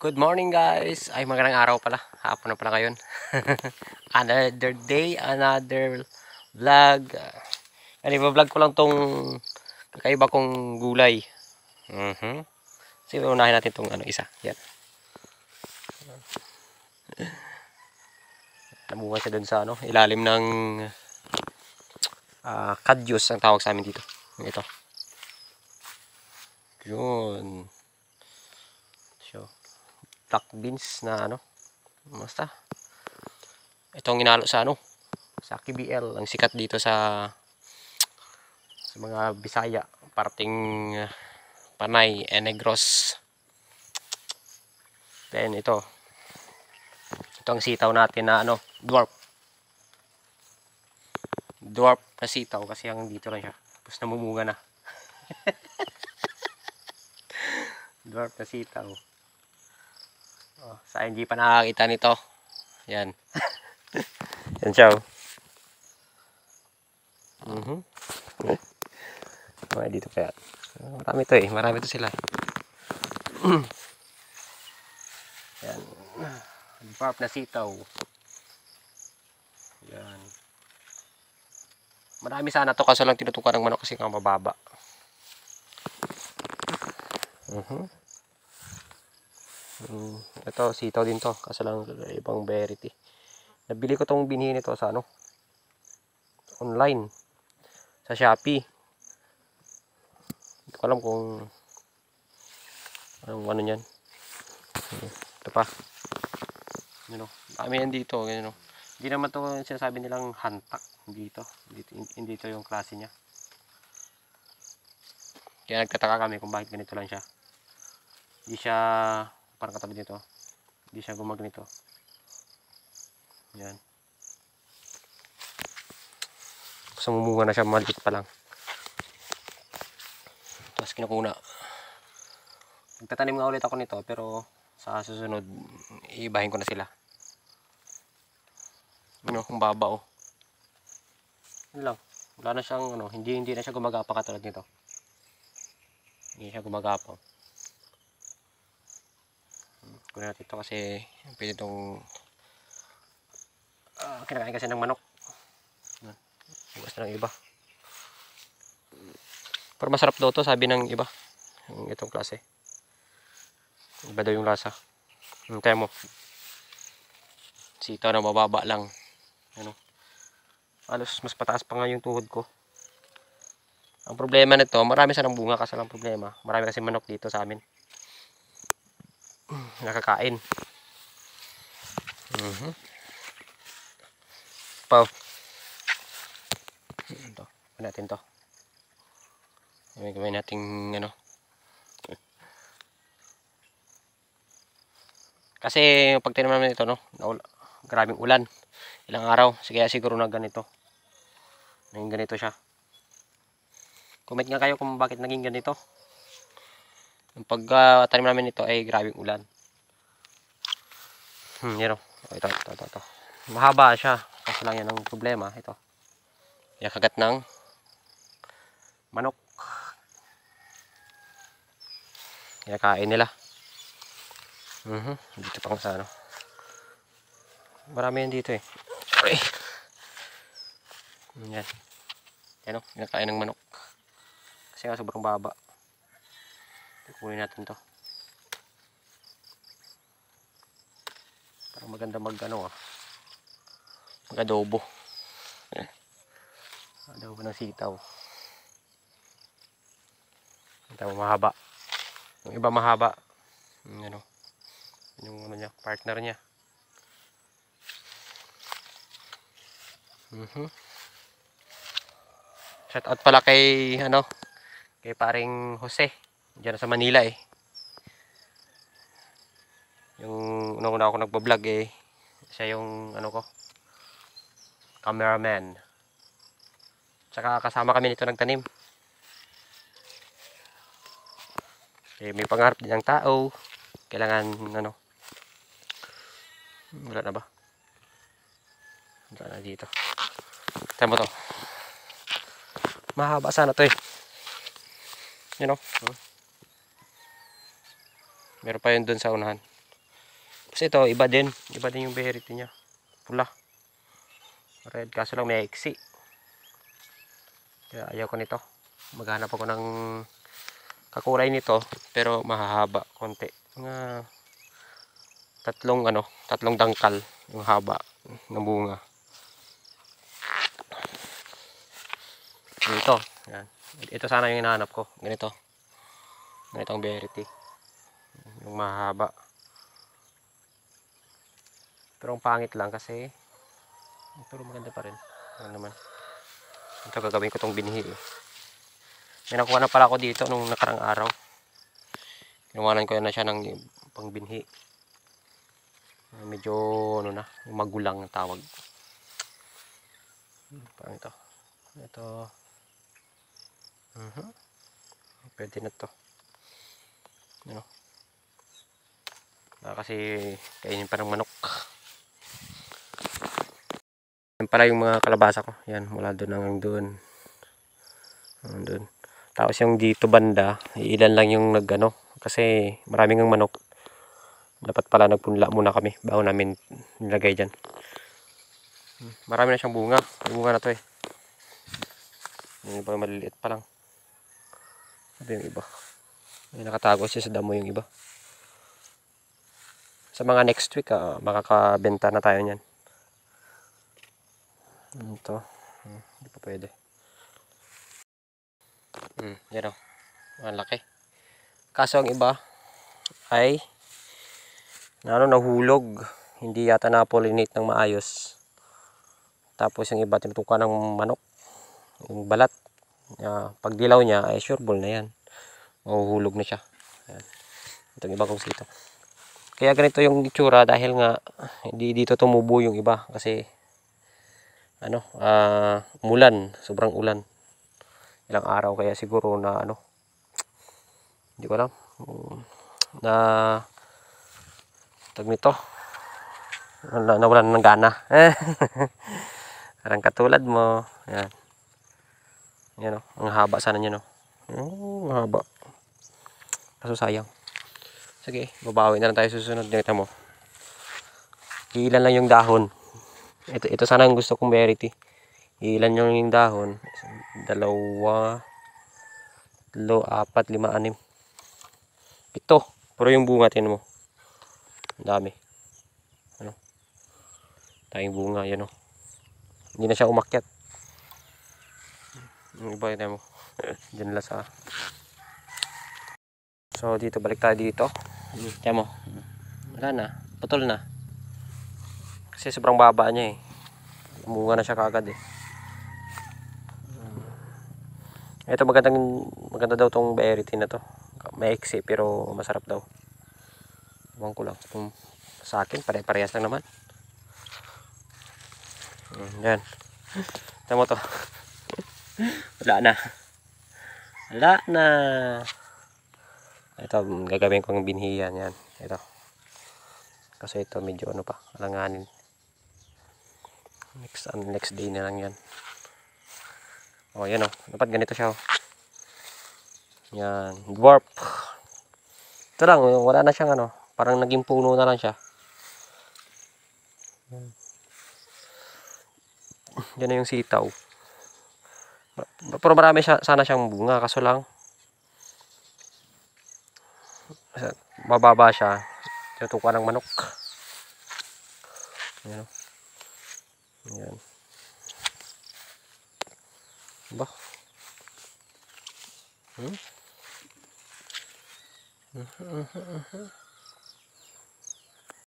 Good morning guys! Ay magandang araw pala. Hapon na pala ngayon. Another day, another vlog. Vlog ko lang tong kakaiba kong gulay. Sige, unahin natin tong isa. Yan. Nabuhay siya dun sa ilalim ng kadyos ang tawag sa amin dito. Ito. Yun. So, black beans na basta. Itong inalo sa sa KBL, ang sikat dito sa mga Bisaya, parting Panay, Negros. Then ito ang sitaw natin na dwarf na sitaw kasi ang dito lang siya. Tapos namumunga na. Dwarf na sitaw. Sa hindi pa nakakita nito. Yan. Yan siya. Dito kaya. Marami to marami to sila. Yan. Dwarf na sitaw. Yan. Marami sana to kaso lang tinutukan ng manok kasi kang mababa. Ito sitaw din to kaso lang ibang variety. Nabili ko tong binhi nito sa online sa Shopee. Hindi ko alam kung anong niyan. Ito pa. Dami yan dito, Hindi naman to sinasabi nilang hantak dito. Hindi to yung klase niya. Kaya nagtataka kami kung bakit ganito lang siya. Hindi siya parang katabi nito. Hindi siya gumaganito. Yan. Sumumunga na siya, maliit pa lang. Tapos kinukuna. Nagtatanim nga ulit ako nito pero sa susunod iibahin ko na sila. Kung baba Yun lang. Wala na siyang hindi na siya gumagapa katulad nito. Hindi siya gumagapa. Kunin natin ito kasi pwede itong kinakain kasi ng manok. Bukas na ng iba. Pero masarap daw to sabi ng iba. Itong klase. Iba daw yung lasa. Tayo mo. Sitaw na mababa lang. Halos mas pataas pa nga yung tuhod ko. Ang problema nito, marami sanang bunga kasi lang problema. Marami kasi manok dito sa amin. Nakakain. Pau. Ito, natin to. Gawin natin Kasi pag tinaman namin ito grabing ulan. Ilang araw, kaya siguro na ganito. Naging ganito siya. Comment nga kayo kung bakit naging ganito. Yung pagtanim namin ito ay grabing ulan. Ito. Mahaba siya. Kasi lang yan ang problema. Ito. Kaya kagat ng manok. Kaya kain nila. Dito pa sa marami yan dito Sorry. Yan. Kinakain ng manok. Kasi nga sobrang baba. Kunin natin to. Parang maganda mag-adobo. Adobo ng sitaw. Ito mahaba. Yung iba mahaba. Yung niya, partner niya. Shout out pala kay kay paring Jose diyan sa Manila yung una ako nagbo-vlog siya yung ko cameraman. Tsaka kasama kami nito nagtanim. May pangarap din ang tao. Kailangan wala na ba? Wala na dito. Tignan mo to. Mahaba sana to meron pa yun dun sa unahan. Kasi ito, iba din. Iba din yung berry niya. Pula. Red, kaso lang may iksi. Kaya ayaw ko nito. Maghanap ako ng kakulay nito, pero mahahaba konti. Mga tatlong dangkal yung haba ng bunga. Ito, yan. Ito sana yung hinahanap ko. Ganito. Ganitong berry tea. Yung mahaba. Pero ang pangit lang kasi pero maganda pa rin. Ano naman. Ito gagawin ko tong binhi. May nakuha na pala ako dito nung nakarang araw. Kinuhanan ko na siya ng pangbinhi. Medyo ano na, magulang ang tawag. Parang ito. Ito. Pwede na to. Ano? Kasi kainin pa ng manok. Yan pala yung mga kalabasa ko. Yan, mula doon hanggang doon. Doon. Tapos yung dito banda, ilan lang yung nagano kasi maraming ng manok. Dapat pala nagpunla muna kami bago namin nilagay dyan. Marami na siyang bunga. Yung bunga na to eh. Yung iba maliliit pa lang. Sabi yung iba. May nakatago siya sa damo yung iba. Sa mga next week, makakabenta na tayo niyan. Ito. Hindi pa pwede. Yan o. Ang laki. Kaso ang iba ay nahulog. Hindi yata na-pollinate ng maayos. Tapos yung iba tinutukan ng manok. Yung balat. Pag dilaw niya ay sure ball na yan. Mahuhulog na siya. Ayan. Itong iba kong sito. Kaya ganito yung itsura dahil nga hindi dito tumubo yung iba kasi umulan, sobrang ulan. Ilang araw kaya siguro na hindi ko alam na tag nito nawalan ng gana. Parang katulad mo. Yan. Yan ang haba sana niya ang haba. Kaso sayang. Sige, babawi na lang tayo susunod. Dito mo. Ilan lang yung dahon. Ito sana ang gusto kong berry tea. Ilan yung dahon? 2, 3, 4, 5, 6, 7. Pero yung bunga tin mo. Ang dami. Tayong bunga yan Hindi na siya umakyat. Yung iba yun mo. Diyan lang sa. So dito balik tayo dito. Tiyan mo. Wala na. Putol na. Kasi sobrang baba niya eh. Bunga na siya kaagad eh. Ito maganda daw tong berry tea na to. Maiksi pero masarap daw. Ewan ko lang. Sa akin pare-parehas lang naman. Yan. Ito mo to. Wala na. Wala na. Ito gagawin kong binhiyan yan. Ito. Kasi ito medyo pa. Alanganin. Next day na lang yan. Yan dapat ganito siya Yan. Dwarf. Ito lang. Wala na siyang parang naging puno na lang siya. Yan na yung sitaw. Pero marami sana siyang bunga. Kaso lang mababa siya. Tinutukan ng manok. Yan Yan. Ba?